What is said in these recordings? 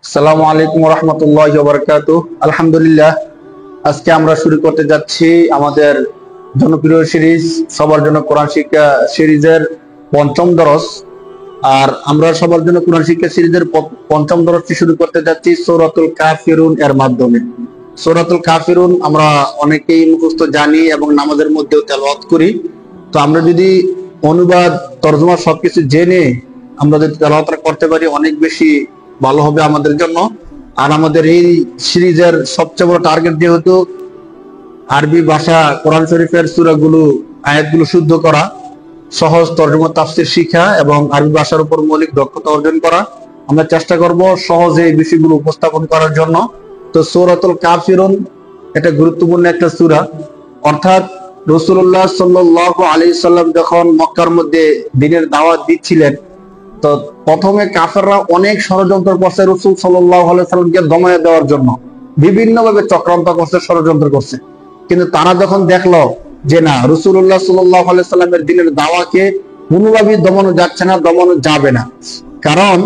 আসসালামু আলাইকুম রহমতুল্লাহ বারাকাতুহু। আলহামদুলিল্লাহ, আজকে আমরা শুরু করতে যাচ্ছি আমাদের জনপ্রিয় সিরিজ সবার জন্য কোরআন শিক্ষা সিরিজের পঞ্চম দরস। আর আমরা সবার জন্য কোরআন শিক্ষা সিরিজের পঞ্চম দরসটি শুরু করতে যাচ্ছি সূরাতুল কাফিরুন এর মাধ্যমে। সূরাতুল কাফিরুন আমরা অনেকেই মুখস্থ জানি এবং নামাজের মধ্যেও তেলাওয়াত করি। তো আমরা যদি অনুবাদ তরজমা সবকিছু জেনে আমরা যদি তেলাওয়াতটা করতে পারি অনেক বেশি ভালো হবে আমাদের জন্য। আর আমাদের এই সিরিজের সবচেয়ে বড় টার্গেট যেহেতু আরবি ভাষা কোরআন শরীফের সূরাগুলো আয়াতগুলো শুদ্ধ করা, সহজ তরজমা তাফসীর শিখা এবং আরবি ভাষার উপর মৌলিক দক্ষতা অর্জন করা, আমরা চেষ্টা করব সহজে এই বিষয়গুলো উপস্থাপন করার জন্য। তো সূরাতুল কাফিরুন এটা গুরুত্বপূর্ণ একটা সূরা। অর্থাৎ রাসূলুল্লাহ সাল্লাল্লাহু আলাইহি সাল্লাম যখন মক্কার মধ্যে দ্বীনের দাওয়াত দিচ্ছিলেন, তো প্রথমে কাফেররা অনেক ষড়যন্ত্র করছে রাসূল সাল্লাল্লাহু আলাইহি সাল্লামকে দমায়ে দেওয়ার জন্য, বিভিন্ন ভাবে চক্রান্ত করছে, ষড়যন্ত্র করছে। কিন্তু তারা যখন দেখলো যে না, রাসূলুল্লাহ সাল্লাল্লাহু আলাইহি সাল্লামের দ্বীনের দাওয়াকে কোনোভাবেই দমানো যাচ্ছে না, দমানো যাবে না, কারণ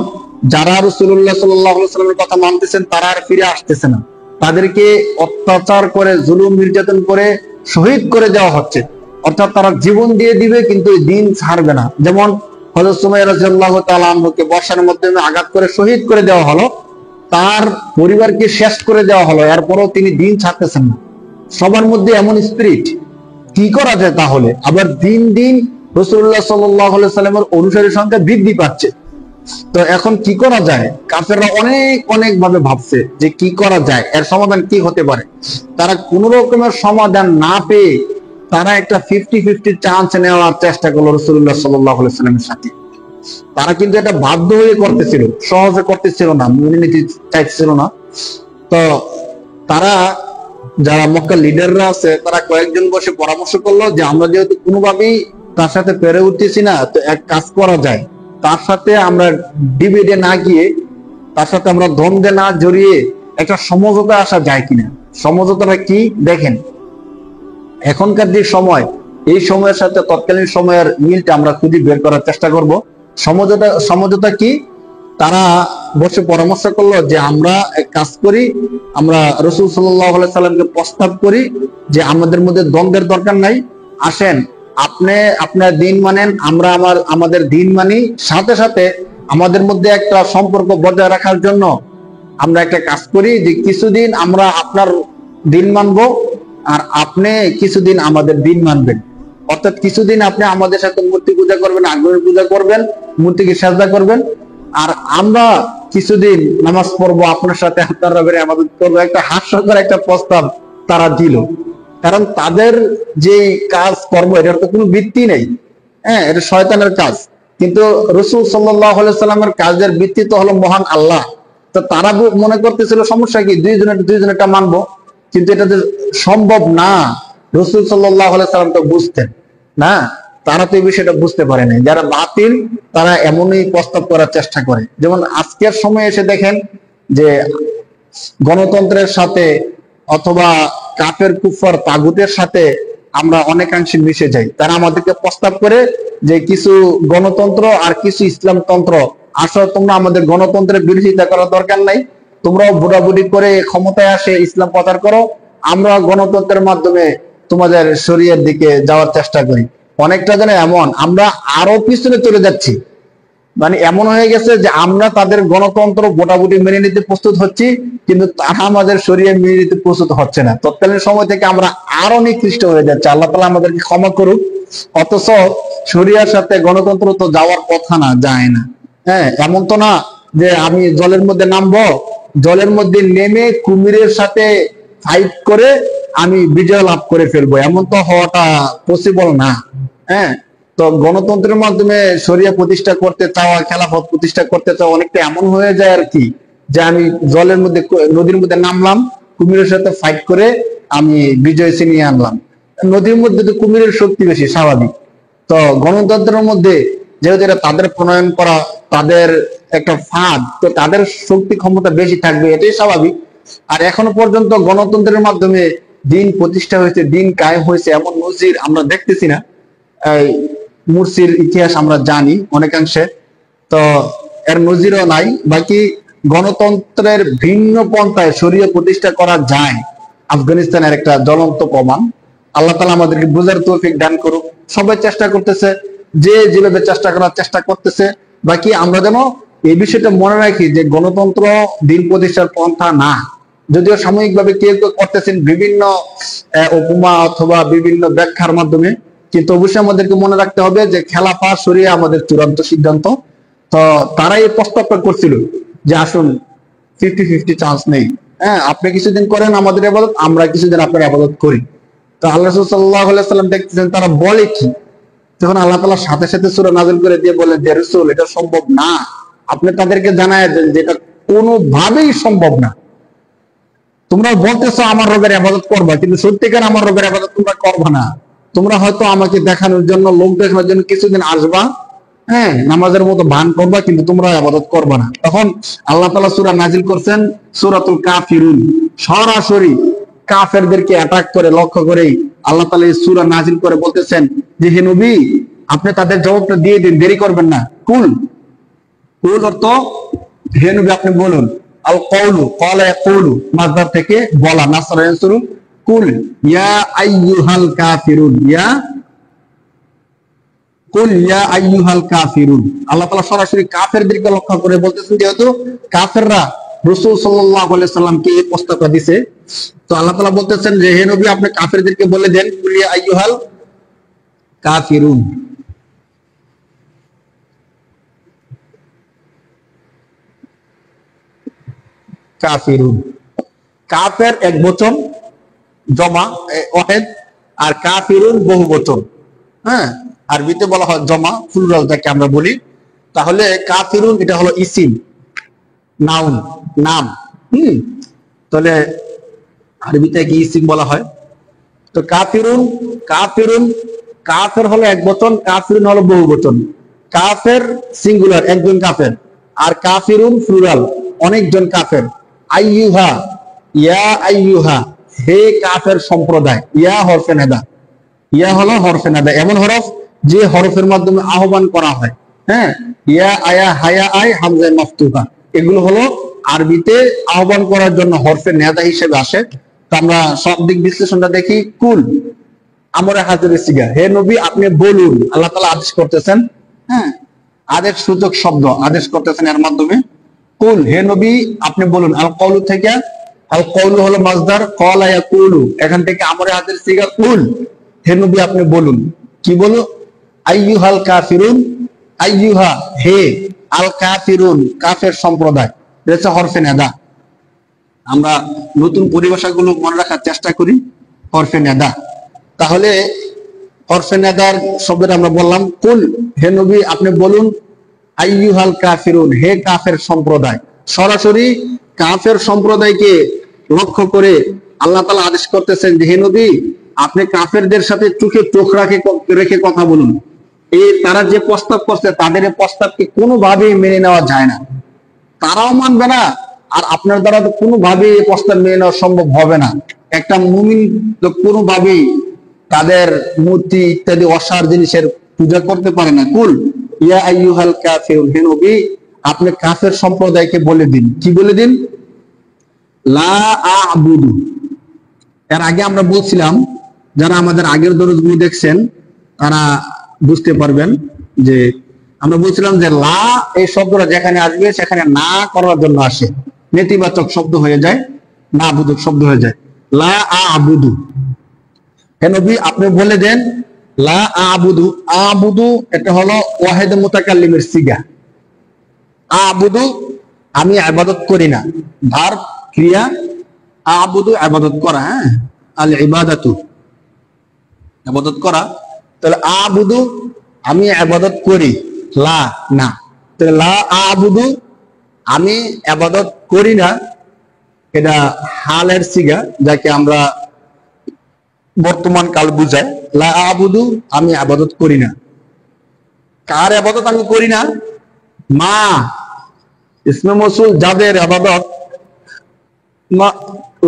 যারা রাসূলুল্লাহ সাল্লাল্লাহু আলাইহি সাল্লামের কথা মানতেছেন তারা আর ফিরে আসতেছে না, তাদেরকে অত্যাচার করে জুলুম নির্যাতন করে শহীদ করে দেওয়া হচ্ছে। অর্থাৎ তারা জীবন দিয়ে দিবে কিন্তু দিন ছাড়বে না। যেমন হযরত সুমাইয়া রাদিয়াল্লাহু তাআলা আনহুকে বর্ষার মাধ্যমে আঘাত করে শহীদ করে দেওয়া হলো, তার পরিবারকে শেষ করে দেওয়া হলো, এরপরও তিনি দিন ছাড়তেছেন না। সবার মধ্যে এমন স্পিরিট, কি করা যায় তাহলে? আবার দিন দিন রাসূলুল্লাহ সাল্লাল্লাহু আলাইহি সাল্লামের অনুসারীর সংখ্যা বৃদ্ধি পাচ্ছে। তো এখন কি করা যায়? কাফেররা অনেক অনেক ভাবে ভাবছে যে কি করা যায়, এর সমাধান কি হতে পারে। তারা কোন রকমের সমাধান না পেয়ে তারা একটা 50-50 চান্স নেওয়ার চেষ্টা করলো রাসূলুল্লাহ সাল্লাল্লাহু আলাইহি সাল্লামের সাথে। তারা কিন্তু এটা বাধ্য হয়ে করতেছিল, সহজে করতেছিল না, মেনে নিতে চাইছিল না। তো তারা যারা মক্কার লিডাররা আছে তারা কয়েকজন বসে পরামর্শ করলো যে আমরা যেহেতু কোনোভাবেই তার সাথে পেরে উঠতেছি না, তো এক কাজ করা যায়, তার সাথে আমরা ডিবেটে না গিয়ে, তার সাথে আমরা দ্বন্দ্বে না জড়িয়ে একটা সমঝোতা আসা যায় কিনা। সমঝোতাটা কি দেখেন, এখনকার যে সময়, এই সময়ের সাথে তৎকালীন সময়ের মিলটা আমরা খুঁজে বের করার চেষ্টা করব। সমঝোতা কি? তারা বসে পরামর্শ করলো যে আমরা এক কাজ করি, আমরা রাসূল সাল্লাল্লাহু আলাইহি সাল্লামকে প্রস্তাব করি যে আমাদের মধ্যে দ্বন্দ্বের দরকার নাই, আসেন আপনি আপনার দিন মানেন, আমরা আমাদের দিন মানি, সাথে সাথে আমাদের মধ্যে একটা সম্পর্ক বজায় রাখার জন্য আমরা একটা কাজ করি যে কিছুদিন আমরা আপনার দিন মানবো আর আপনি কিছুদিন আমাদের দিন মানবেন। অর্থাৎ কিছুদিন আপনি আমাদের সাথে মূর্তি পূজা করবেন, আগুনের পূজা করবেন, মূর্তিকে সাজদা করবেন, আর আমরা কিছুদিন নামাজ পড়বো আপনার সাথে, আপনার রবের ইবাদত করবো। একটা হাস্যকর একটা প্রস্তাব তারা দিল, কারণ তাদের যে কাজ কর্ম এটার তো কোনো ভিত্তি নেই। হ্যাঁ, এটা শয়তানের কাজ। কিন্তু রাসূল সাল্লাল্লাহু আলাইহি সাল্লামের কাজের ভিত্তি তো হলো মহান আল্লাহ। তো তারা মনে করতেছিল সমস্যা কি, দুইজনেরটা মানবো, কিন্তু এটা তো সম্ভব না। রাসূল সাল্লাল্লাহু আলাইহি সাল্লাম তো বুঝতেন না, তারা তো এই বিষয়টা বুঝতে পারে নাই। যারা বাতিল তারা এমনই প্রস্তাব করার চেষ্টা করে। যেমন আজকের সময় এসে দেখেন যে গণতন্ত্রের সাথে অথবা কাফের কুফর তাগুতের সাথে আমরা অনেকাংশে মিশে যাই। তারা আমাদেরকে প্রস্তাব করে যে কিছু গণতন্ত্র আর কিছু ইসলামতন্ত্র, আসলে তোমরা আমাদের গণতন্ত্রের বিরোধিতা করার দরকার নাই, তোমরাও ভোটাভুটি করে ক্ষমতায় আসে ইসলাম প্রচার করো, আমরা গণতন্ত্রের মাধ্যমে তোমাদের শরীয়তের দিকে যাওয়ার চেষ্টা করি। অনেকটা যেন এমন আমরা আরো পিছনে চলে যাচ্ছি, মানে এমন হয়ে গেছে যে আমরা তাদের গণতন্ত্র ভোটাভুটি মেনে নিতে প্রস্তুত হচ্ছি, কিন্তু তারা আমাদের শরীয়ত মেনে নিতে প্রস্তুত হচ্ছে না। তৎকালীন সময় থেকে আমরা আরো নিকৃষ্ট হয়ে যাচ্ছি, আল্লাহ তাআলা আমাদেরকে ক্ষমা করুক। অথচ শরীয়তের সাথে গণতন্ত্র তো যাওয়ার কথা না, যায় না। হ্যাঁ, এমন তো না যে আমি জলের মধ্যে নামবো, জলের মধ্যে নেমে কুমিরের সাথে ফাইট করে আমি বিজয় লাভ করে ফেলবো, এমন তো হওয়াটা পসিবল না। হ্যাঁ, তো গণতন্ত্রের মাধ্যমে শরিয়া প্রতিষ্ঠা করতে চাওয়া, খেলাফত প্রতিষ্ঠা করতে চাওয়া অনেকটা এমন হয়ে যায় আর কি, যে আমি জলের মধ্যে, নদীর মধ্যে নামলাম, কুমিরের সাথে ফাইট করে আমি বিজয় ছিনিয়ে আনলাম। নদীর মধ্যে তো কুমিরের শক্তি বেশি, স্বাভাবিক। তো গণতন্ত্রের মধ্যে যেহেতু এটা তাদের প্রণয়ন করা, তাদের একটা ফাঁদ, তো তাদের শক্তি ক্ষমতা বেশি থাকবে, এটাই স্বাভাবিক। আর এখনো পর্যন্ত গণতন্ত্রের মাধ্যমে দিন প্রতিষ্ঠা হয়েছে, দিন কায়েম হয়েছে, এমন নজির আমরা দেখতেছি না। মুরসির ইতিহাস আমরা জানি অনেকাংশে, তো এর নজিরও নাই। বাকি গণতন্ত্রের ভিন্ন পন্থায় শরীয় প্রতিষ্ঠা করা যায় আফগানিস্তানের একটা জ্বলন্ত প্রমাণ। আল্লাহ তাআলা আমাদেরকে বুঝার তৌফিক দান করুক। সবাই চেষ্টা করতেছে, যে যেভাবে চেষ্টা করার চেষ্টা করতেছে। বাকি আমরা যেন এই বিষয়টা মনে রাখি যে গণতন্ত্র দিন প্রতিষ্ঠার পন্থা না। যদিও সাময়িকভাবে কেউ কেউ করতেছেন বিভিন্ন উপমা অথবা বিভিন্ন ব্যাখ্যার মাধ্যমে, কিন্তু অবশ্যই আমাদেরকে মনে রাখতে হবে যে খেলাফা শরিয়া আমাদের চূড়ান্ত সিদ্ধান্ত। তো তারা এই প্রস্তাবটা করছিল যে আসুন 50-50 চান্স নেই, হ্যাঁ আপনি কিছুদিন করেন আমাদের ইবাদত, আমরা কিছুদিন আপনার ইবাদত করি। তো আল্লাহ রাসূল সাল্লাল্লাহু আলাইহি সাল্লাম দেখতেছেন তারা বলে কি, তখন আল্লাহ তাআলা সাথে সাথে সূরা নাযিল করে দিয়ে বলেন যে রাসূল এটা সম্ভব না, আপনি তাদেরকে জানায় দেন যে এটা কোনোভাবেই সম্ভব না। তোমরা বলতেছো আমার রবের ইবাদত করবা, কিন্তু সত্যিকার আমার রবের ইবাদত তোমরা করবা না। তোমরা হয়তো আমাকে দেখানোর জন্য, লোক দেখানোর জন্য কিছুদিন আসবা, হ্যাঁ নামাজের মতো ভান করবা, কিন্তু তোমরা ইবাদত করবা না। তখন আল্লাহ তাআলা সূরা নাযিল করছেন সূরাতুল কাফিরুন। সরাসরি কাফেরদেরকে অ্যাটাক করে লক্ষ্য করেই আল্লাহ তাআলা এই সূরা নাযিল করে বলতেছেন যে হে নবী আপনি তাদের জবাবটা দিয়ে দিন, দেরি করবেন না। কুল, কুল অর্থ হে নবী আপনি বলুন। আল কওলু ক্বালা ইয়াকুলু মাসদার থেকে বলা, নাসরা ইয়ানসুরু। কুল ইয়া আইয়ুহাল কাফিরুন, কুল ইয়া আইয়ুহাল কাফিরুন। আল্লাহ তাআলা সরাসরি কাফেরদেরকে লক্ষ্য করে বলতেছেন, যেহেতু কাফেররা রাসূল সাল্লাল্লাহু আলাইহি সাল্লামকে এই প্রস্তাবটা দিয়েছে। তো আল্লাহ তাআলা বলতেছেন যে হে নবী আপনি কাফেরদেরকে বলে দেন কুল ইয়া আইয়ুহাল কাফিরুন। কাফিরুন, কাফের এক বচন জমা ওয়াহিদ, আর কাফিরুন বহু বচন। হ্যাঁ আরবিতে বলা হয় জমা, প্লুরাল যাকে আমরা বলি। তাহলে কাফিরুন এটা হলো ইসিম, নাউন, নাম। তাহলে আরবিতে কি ইসিম বলা হয়। তো কাফিরুন, কাফিরুন, কাফের হলো এক বচন, কাফিরুন হলো বহু বচন। কাফের সিঙ্গুলার একজন কাফের, আর কাফিরুন প্লুরাল অনেকজন কাফের। আইয়ুহা, ইয়া আইয়ুহা হে কাফের সম্প্রদায়। ইয়া হরফে নেদা, ইয়া হলো হরফে নেদা, এমন হরফ যে হরফের মাধ্যমে আহ্বান করা হয়। হ্যাঁ ইয়া আয়া হায়া আই হামজা মাফতুহা, এগুলো হলো আরবিতে আহ্বান করার জন্য হরফে নেদা হিসেবে আসে। তো আমরা শব্দিক বিশ্লেষণটা দেখি। কুল আমরে হাজির সিগা, হে নবী আপনি বলুন। আল্লাহ তাআলা আদেশ করতেছেন, হ্যাঁ আদেশ সূচক শব্দ আদেশ করতেছেন এর মাধ্যমে। কুল হে নবী আপনি বলুন। আল কওলু থেকে, আল কওলু হলো মাসদার, ক্বালা ইয়াকুলু, এখান থেকে আমরে হাজির সিগা কুল, হে নবী আপনি বলুন। কি বলো? আইয়ুহাল কাফিরুন, আইয়ুহা হে, আল কাফিরুন কাফের সম্প্রদায়, এটা হরফে নেদা। আমরা নতুন পরিভাষাগুলো মনে রাখার চেষ্টা করি। হরফে নেদা, তাহলে হরফে নেদার শব্দটা আমরা বললাম। কুল হে নবী আপনি বলুন। আইয়ুহাল কাফিরুন হে কাফের সম্প্রদায়, সরাসরি কাফের সম্প্রদায়কে লক্ষ্য করে আল্লাহ তাআলা আদেশ করতেছেন যে হে নবী আপনি কাফেরদের সাথে চোখে চোখ রেখে কথা বলুন। এই তারা যে প্রস্তাব করছে তাদের এই প্রস্তাবকে কোনোভাবেই মেনে নেওয়া যায় না, তারাও মানবে না, আর আপনার দ্বারা তো কোনোভাবেই এই প্রস্তাব মেনে নেওয়া সম্ভব হবে না। একটা মুমিন তো কোনোভাবেই তাদের মূর্তি ইত্যাদি অসার জিনিসের পূজা করতে পারে না। কুল ইয়া আইয়ুহাল কাফিরুন হে নবী আপনি কাফের সম্প্রদায়কে বলে দিন। কি বলে দিন? লা আ'বুদু। এর আগে আমরা বলছিলাম, যারা আমাদের আগের দরজগুলো দেখছেন তারা বুঝতে পারবেন যে আমরা বলছিলাম যে লা এই শব্দটা যেখানে আসবে সেখানে না করার জন্য আসে, নেতিবাচক শব্দ হয়ে যায়, না বুদুক শব্দ হয়ে যায়। লা আ'বুদু, হে নবী আপনি বলে দেন লা আ'বুদু। আ'বুদু এটা হলো ওয়াহিদ মুতাকাল্লিমের সিগা। আ'বুদু আমি ইবাদত করি না, ভার্ব ক্রিয়া, আ'বুদু ইবাদত করা। হ্যাঁ আল ইবাদাতু ইবাদত করা। তাহলে আ'বুদু আমি ইবাদত করি, লা না। তাহলে লা আ'বুদু আমি ইবাদত করি না, এটা হালের সিগা যাকে আমরা বর্তমান কাল বুঝায়। লা আ'বুদু আমি ইবাদত করি না। কার ইবাদত আমি করি না? মা ইসমে মৌসুল যাদের ইবাদত,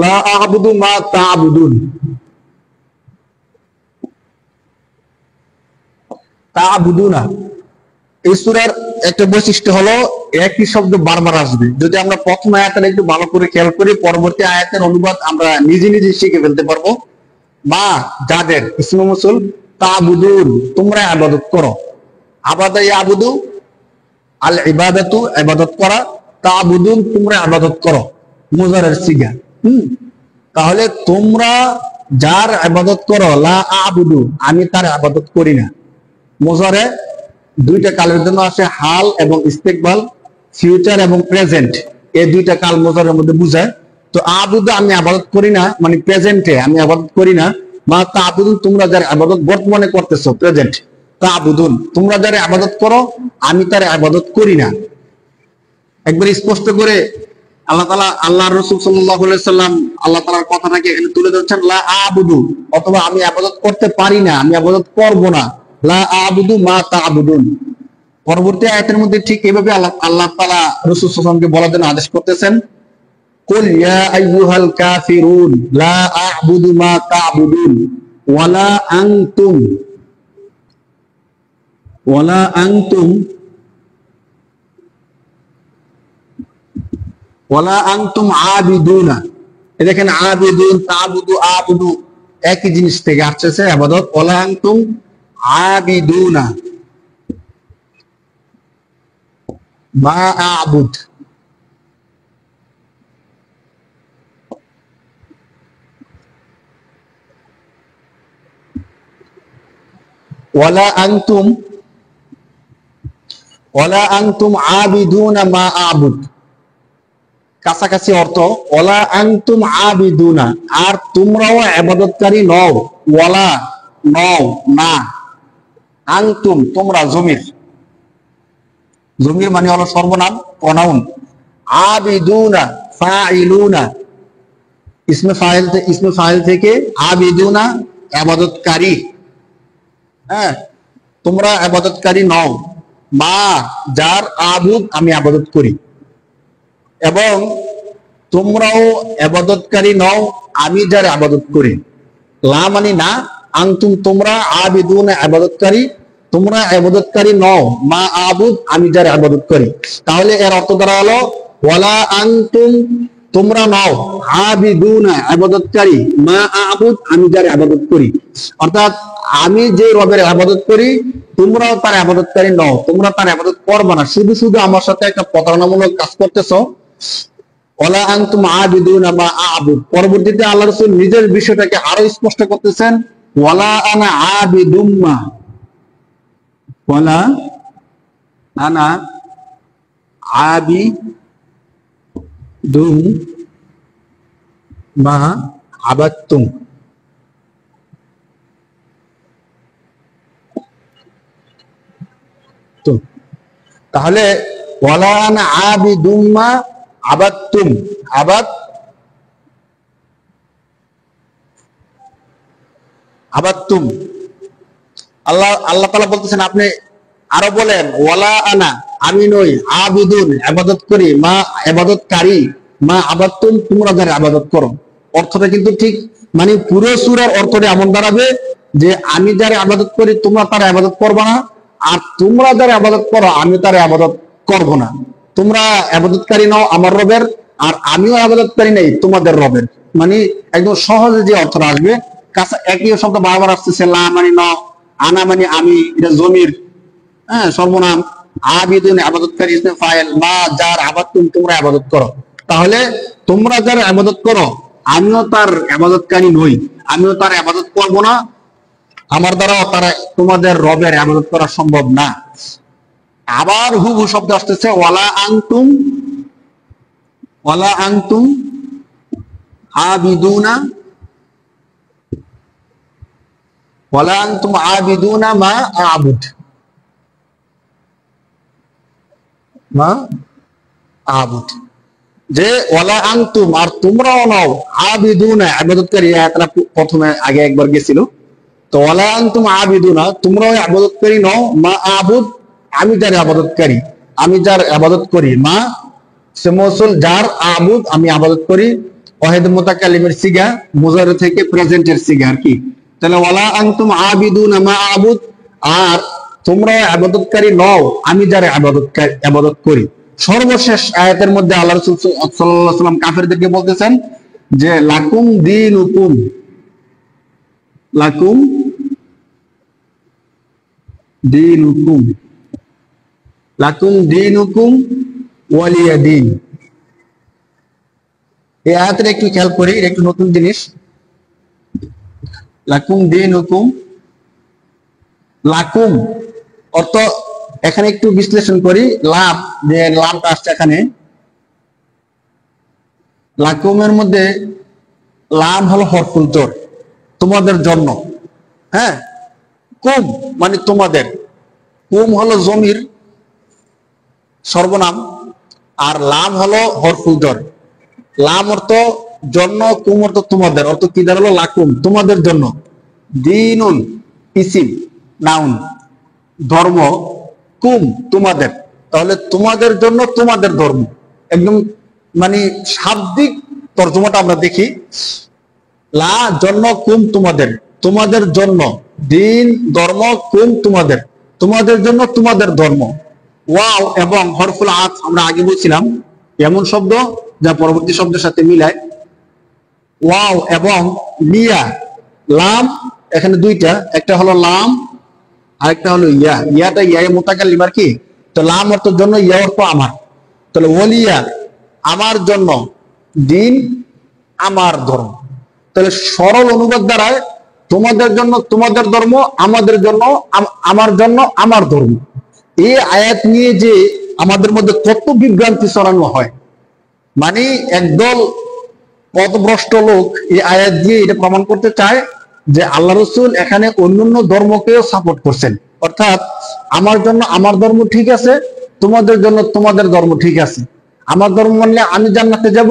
লা আ'বুদু মা তা'বুদুন। তা'বুদুনা এই সূরার একটা বৈশিষ্ট্য হলো একই শব্দ বারবার আসবে। যদি আমরা প্রথম আয়াতটা একটু ভালো করে খেয়াল করি, পরবর্তী আয়াতের অনুবাদ আমরা নিজে নিজে শিখে ফেলতে পারবো। বা যাদের ইসমে মৌসুল তাবুদুন, তোমরা ইবাদত করো। আবাদা ইয়াবুদু, আল ইবাদাতু ইবাদত করা, তাবুদুন তোমরা ইবাদত করো, মুজারের সিগা। তাহলে তোমরা যার ইবাদত করো, লা আবুদু আমি তার ইবাদত করি না। মুজারে দুইটা কালের জন্য আসে, হাল এবং ইস্তেকবাল, ফিউচার এবং প্রেজেন্ট, এই দুইটা কাল মুজারের মধ্যে বুঝায়। তো আবুদু আমি ইবাদত করি না, মানে প্রেজেন্টে আমি ইবাদত করি না। মা তাবুদুন তোমরা যার ইবাদত বর্তমানে করতেছো, প্রেজেন্ট। তাবুদুন তোমরা যার ইবাদত করো, আমি তার ইবাদত করি না। একবার স্পষ্ট করে আল্লাহ তাআলা, আল্লাহর রাসূল সাল্লাল্লাহু আলাইহি সাল্লাম আল্লাহ তাআলার কথাটাকে এখানে তুলে ধরছেন, লা আবুদু, অথবা আমি ইবাদত করতে পারি না, আমি ইবাদত করব না। লা আবুদু মা তা'বুদুন। পরবর্তী আয়াতের মধ্যে ঠিক এইভাবে আল্লাহ তাআলা রাসূল সাল্লাল্লাহু আলাইহি ওয়াসাল্লামকে বলার জন্য আদেশ করতেছেন, কুল ইয়া আইয়ুহাল কাফিরুন লা আ'বুদু মা তা'বুদুন ওয়ালা আনতুম ওয়ালা আনতুম ওয়ালা আনতুম আবিদুনা। দেখেন আবিদুন, তা'বুদু, আবুদু একই জিনিস থেকে আসছে ইবাদত। ওয়ালা আনতুম আবিদুনা মা আ'বুদ। ওয়ালা আনতুম আবিদুনা মা আ'বুদ, কাছাকাছি অর্থ। ওয়ালা আনতুম আবিদুনা, আর তোমরাও ইবাদতকারী নও। ওয়ালা নও, না। আনতুম তোমরা, জমির মানে হলো সর্বনাম, প্রনাউন। আবিদুনা ফাইলুনা, ইসমে ফাইল থেকে আবিদুনা ইবাদতকারী। হ্যাঁ, তোমরা ইবাদতকারী নও, মা যার, আবুদ আমি ইবাদত করি। এবং তোমরাও ইবাদতকারী নও, আমি যার ইবাদত করি। লা মানে না, আনতুম তোমরা, আবিদুন ইবাদতকারী, তোমরা ইবাদতকারী নও, মা আবুদ আমি যার ইবাদত করি। তাহলে এর অর্থ দ্বারা হলো ওয়ালা আনতুম তোমরা নও, আবিদুনা ইবাদতকারী, মা আবুদ আমি যার ইবাদত করি। অর্থাৎ আমি যে রবের ইবাদত করি, তোমরাও তার ইবাদতকারী নও, তোমরা তার ইবাদত করবে না। শুধু শুধু আমার সাথে একটা প্রতারণামূলক কাজ করতেছো। ওয়ালা আনতুম আবিদুনা মা আ'বুদ। পরবর্তীতে আল্লাহ রাসূল নিজের বিষয়টাকে আরো স্পষ্ট করতেছেন, ওয়ালা আনা আবিদুম মা, ওয়ালা আনা আবিদুম মা আবাদতুম। তাহলে ওয়ালা আনা আবিদুম মা আবাদতুম, আবাদতুম। আল্লাহ তাআলা বলতেছেন, আপনি আরো বলেন, ওয়ালা আনা আমি নই, আবিদুন ইবাদত করি, মা ইবাদতকারী, মা আবাদতুম তোমরা যারা ইবাদত করো। অর্থটা কিন্তু ঠিক, মানে পুরো সূরার অর্থটা এমন দাঁড়াবে যে আমি যারা ইবাদত করি তোমরা তার ইবাদত করবে না, আর তোমরা যারা ইবাদত করো আমি তার ইবাদত করব না। তোমরা ইবাদতকারী নও আমার রবের, আর আমিও ইবাদতকারী নেই তোমাদের রবের। মানে একদম সহজে যে অর্থটা আসবে, একই শব্দ বারবার আসতেছে। লা মানে ন, আনা মানে আমি, এটা জমির, হ্যাঁ সর্বনাম। আবিদুন ইবাদতকারী ইসমে ফাইল, মা যার, আবাদতুম তোমরা ইবাদত করো। তাহলে তোমরা যার ইবাদত করো আমিও তার ইবাদতকারী নই, আমিও তার ইবাদত করব না, আমার দ্বারাও তারা তোমাদের রবের ইবাদত করা সম্ভব না। আবার হুবহু শব্দ আসতেছে, ওয়ালা আনতুম আবিদুনা, ওয়ালা আনতুম আবিদুনা মা আ'বুদ, মা আ'বুদ। যে ওয়ালা আনতুম আর তোমরাও নও, আবিদুনা ইবাদতকারী, এটা প্রথমে আগে একবার গেছিল। তো ওয়ালা আনতুম আবিদুনা তোমরাও ইবাদতকারী নও, মা আ'বুদ আমি যার ইবাদতকারী, আমি যার ইবাদত করি। মা সে মৌসুল, যার, আ'বুদ আমি ইবাদত করি। ওয়াহিদ মুতাকাল্লিমের সিগা, মুজারে থেকে প্রেজেন্টের সিগা আর কি। তাহলে ওয়ালা আনতুম আবিদুনা মা আ'বুদ, আর তোমরা ইবাদতকারী নও, আমি যারা ইবাদত করি। সর্বশেষ আয়াতের মধ্যে আল্লাহ রাসূল সাল্লাল্লাহু আলাইহি ওয়াসাল্লাম কাফেরদেরকে বলতেছেন যে লাকুম দীনুকুম, লাকুম দীনুকুম, লাকুম দীনুকুম ওয়ালিয়া দীন। এই আয়াতটা একটু খেয়াল করি, একটু নতুন জিনিস। লাকুম দীনুকুম, লাকুম অর্থ এখানে একটু বিশ্লেষণ করি। লাভ, যে লাভটা আসছে এখানে, লাকুমের মধ্যে লাভ হলো হরফুল জর, তোমাদের জন্য। হ্যাঁ, কুম মানে তোমাদের, কুম হলো জমির সর্বনাম, আর লাম হলো হরফুল জর। লাম অর্থ জন্য, কুম অর্থ তোমাদের, অর্থ কি দাঁড়ালো? লাকুম তোমাদের জন্য, দিনুন ইসিম নাউন, ধর্ম, কুম তোমাদের। তাহলে তোমাদের জন্য তোমাদের ধর্ম, একদম মানে শাব্দিক তর্জমাটা আমরা দেখি, লা জন্য, কুম তোমাদের, তোমাদের জন্য, দিন ধর্ম, কুম তোমাদের, তোমাদের জন্য তোমাদের ধর্ম। ওয়াও এবং হরফুল আত আমরা আগে বলছিলাম এমন শব্দ যা পরবর্তী শব্দের সাথে মিলায়। ওয়াও এবং লিয়া, লাম এখানে দুইটা, একটা হলো লাম আরেকটা হলো ইয়া। ইয়াটা ইয়া মুতাকাল্লিম আর কি। তো লাম অর্থ জন্য, ইয়া অর্থ আমার। তাহলে ওলিয়া আমার জন্য, দিন আমার ধর্ম। তাহলে সরল অনুবাদ দ্বারায় তোমাদের জন্য তোমাদের ধর্ম, আমাদের জন্য আমার জন্য আমার ধর্ম। এই আয়াত নিয়ে যে আমাদের মধ্যে কত বিভ্রান্তি ছড়ানো হয়, মানে একদল পথভ্রষ্ট লোক এই আয়াত দিয়ে এটা প্রমাণ করতে চায় যে আল্লাহ রসুল এখানে অন্যান্য ধর্মকেও সাপোর্ট করছেন। অর্থাৎ আমার জন্য আমার ধর্ম ঠিক আছে, তোমাদের জন্য তোমাদের ধর্ম ঠিক আছে। আমার ধর্ম মানলে আমি জান্নাতে যাব,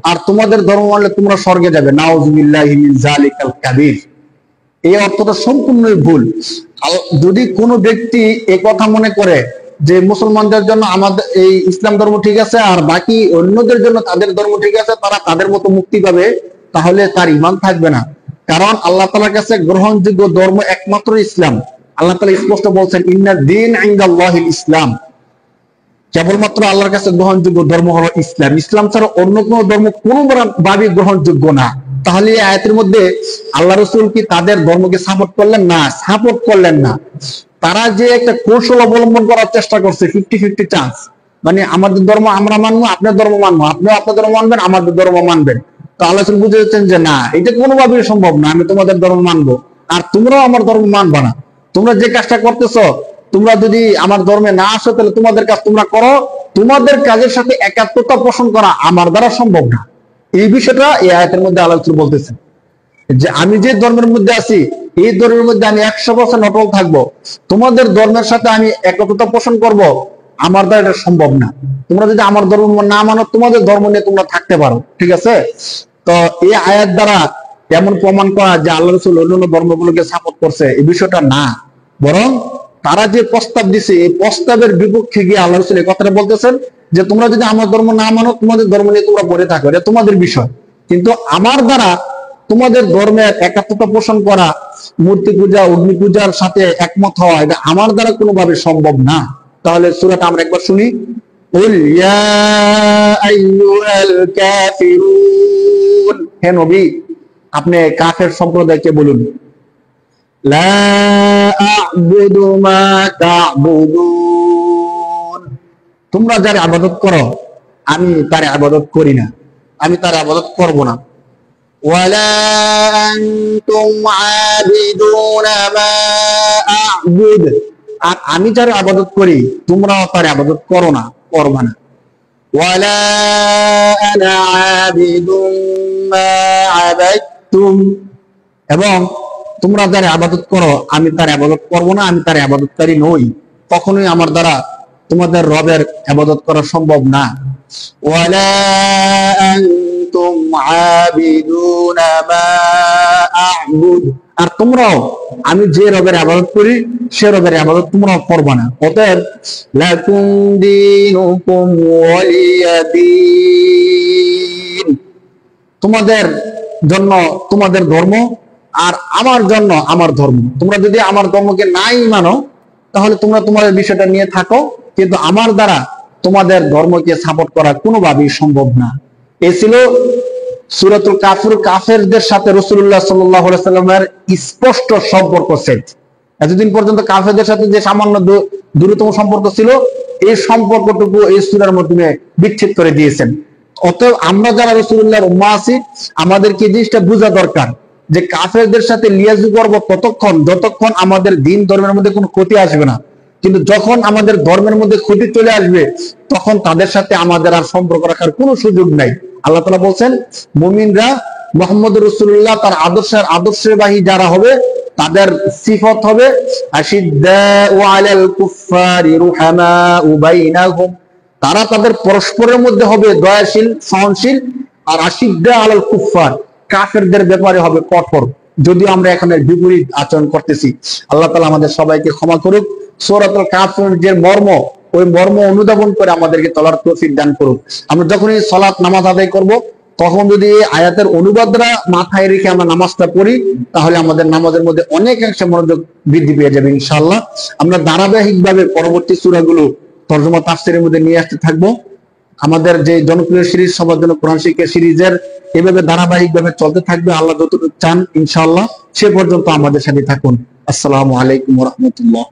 আর তোমাদের ধর্ম মানলে তোমরা স্বর্গে যাবে। নাউযুবিল্লাহি মিন যালিকাল কাবীর। এই অর্থটা সম্পূর্ণই ভুল। যদি কোনো ব্যক্তি এই কথা মনে করে যে মুসলমানদের জন্য আমাদের এই ইসলাম ধর্ম ঠিক আছে আর বাকি অন্যদের জন্য তাদের ধর্ম ঠিক আছে, তারা তাদের মতো মুক্তি পাবে, তাহলে তার ঈমান থাকবে না। কারণ আল্লাহ তাআলার কাছে গ্রহণযোগ্য ধর্ম একমাত্র ইসলাম। আল্লাহ তাআলা স্পষ্ট বলছেন, ইন্না দীন ইনদাল্লাহিল ইসলাম, কেবলমাত্র আল্লাহর কাছে গ্রহণযোগ্য ধর্ম হলো ইসলাম। ইসলাম ছাড়া অন্য কোনো ধর্ম কোনোভাবে গ্রহণযোগ্য না। তাহলে এই আয়াতের মধ্যে আল্লাহ রাসূল কি তাদের ধর্মকে সাপোর্ট করলেন? না, সাপোর্ট করলেন না। তারা যে একটা কৌশল অবলম্বন করার চেষ্টা করছে, 50-50 চান্স, মানে আমাদের ধর্ম আমরা মানবো, আপনার ধর্ম মানবো, আপনিও আপনার ধর্ম মানবেন, আমাদের ধর্ম মানবেন। তো আল্লাহ রাসূল বুঝে যাচ্ছেন যে না, এটা কোনোভাবেই সম্ভব না, আমি তোমাদের ধর্ম মানবো আর তোমরাও আমার ধর্ম মানবা না। তোমরা যে কাজটা করতেছো, তোমরা যদি আমার ধর্মে না আসো তাহলে তোমাদের কাজ তোমরা করো, তোমাদের কাজের সাথে একাত্মতা পোষণ করা আমার দ্বারা সম্ভব না। এই বিষয়টা এই আয়াতের মধ্যে আল্লাহ রাসূল বলতেছেন যে আমি যে ধর্মের মধ্যে আছি এই ধর্মের মধ্যে আমি 100% অটল থাকবো, তোমাদের ধর্মের সাথে আমি একত্রতা পোষণ করব, আমার দ্বারা এটা সম্ভব না। তোমরা যদি আমার ধর্ম না মানো, তোমাদের ধর্ম নিয়ে তোমরা থাকতে পারো, ঠিক আছে। তো এই আয়াত দ্বারা এমন প্রমাণ করা যে আল্লাহ রাসূল অন্যান্য ধর্মগুলোকে সাপোর্ট করছে, এই বিষয়টা না। বরং তারা যে প্রস্তাব দিছে, এই প্রস্তাবের বিপক্ষে গিয়ে আল্লাহ রাসূল এই কথাটা বলতেছেন যে তোমরা যদি আমার ধর্ম না মানো, তোমাদের ধর্ম নিয়ে তোমরা পড়ে থাকো, এটা তোমাদের বিষয়, কিন্তু আমার দ্বারা তোমাদের ধর্মের একাত্মতা পোষণ করা, মূর্তি পূজা অগ্নি পূজার সাথে একমত হওয়া, এটা আমার দ্বারা কোনোভাবে সম্ভব না। তাহলে সূরাটা আমরা একবার শুনি। কুল ইয়া আইয়ুহাল কাফিরুন, হে নবী আপনি কাফের সম্প্রদায়কে বলুন, লা আ'বুদু মা তা'বুদুন, তোমরা যার ইবাদত করো আমি তার ইবাদত করি না, আমি তার ইবাদত করব না। ওয়ালা আনতুম আবিদুনা মা আ'বুদ, আর আমি যার ইবাদত করি তোমরাও তার ইবাদত করো না, করবা না। ওয়ালা আনা আবিদুম মা আবাদতুম, এবং তোমরা যার ইবাদত করো আমি তার ইবাদত করব না, আমি তার ইবাদতকারী নই, কখনোই আমার দ্বারা তোমাদের রবের ইবাদত করা সম্ভব না। ওয়ালা আনতুম আবিদুনা মা আ'বুদ, আর তোমরাও আমি যে রবের ইবাদত করি সে রবের ইবাদত তোমরাও করবে না। অতএব লাকুম দীনুকুম ওয়ালিয়া দীন, তোমাদের জন্য তোমাদের ধর্ম আর আমার জন্য আমার ধর্ম। তোমরা যদি আমার ধর্মকে নাই মানো তাহলে তোমরা তোমাদের বিষয়টা নিয়ে থাকো, কিন্তু আমার দ্বারা তোমাদের ধর্মকে সাপোর্ট করা কোনোভাবেই সম্ভব না। এ ছিল সূরাতুল কাফির কাফেরদের সাথে রাসূলুল্লাহ সাল্লাল্লাহু আলাইহি সাল্লামের স্পষ্ট সম্পর্ক সেট। এতদিন পর্যন্ত কাফেরদের সাথে যে সামান্য দূরতম সম্পর্ক ছিল, এই সম্পর্কটুকু এই সূরার মাধ্যমে বিচ্ছেদ করে দিয়েছেন। অতএব আমরা যারা রাসূলুল্লাহর উম্মাহ আছি, আমাদেরকে এই জিনিসটা বোঝা দরকার যে কাফেরদের সাথে লিয়াজু করব ততক্ষণ যতক্ষণ আমাদের দিন ধর্মের মধ্যে কোনো ক্ষতি আসবে না, কিন্তু যখন আমাদের ধর্মের মধ্যে ক্ষতি চলে আসবে তখন তাদের সাথে আমাদের আর সম্পর্ক রাখার কোনো সুযোগ নাই। আল্লাহ তাআলা বলছেন, মুমিনরা মুহাম্মদ রাসূলুল্লাহ তার আদর্শের বাহী যারা হবে তাদের সিফত হবে আশিদ্দাউ আলাল কুফফারি রুহামাউ বাইনাহুম, তারা তাদের পরস্পরের মধ্যে হবে দয়াশীল সহনশীল, আর আশিদ্দা আলাল কুফফার কাফেরদের ব্যাপারে হবে কঠোর। যদিও আমরা এখানে বিপরীত আচরণ করতেছি। আল্লাহ তাআলা আমাদের সবাইকে ক্ষমা করুক। সূরাতুল কাফির যে মর্ম, ওই মর্ম অনুধাবন করে আমাদেরকে চলার তৌফিক দান করুক। আমরা যখনই সালাত নামাজ আদায় করব, তখন যদি এই আয়াতের অনুবাদরা মাথায় রেখে আমরা নামাজটা পড়ি, তাহলে আমাদের নামাজের মধ্যে অনেকাংশে মনোযোগ বৃদ্ধি পেয়ে যাবে ইনশাআল্লাহ। আমরা ধারাবাহিকভাবে পরবর্তী সূরাগুলো তরজমা তাফসীরের মধ্যে নিয়ে আসতে থাকবো। আমাদের যে জনপ্রিয় সিরিজ সবার জন্য কোরআন শিক্ষা সিরিজের এভাবে ধারাবাহিকভাবে চলতে থাকবে, আল্লাহ যতটুকু চান ইনশাআল্লাহ। সে পর্যন্ত আমাদের সাথে থাকুন। আসসালামু আলাইকুম ওয়া রাহমাতুল্লাহ।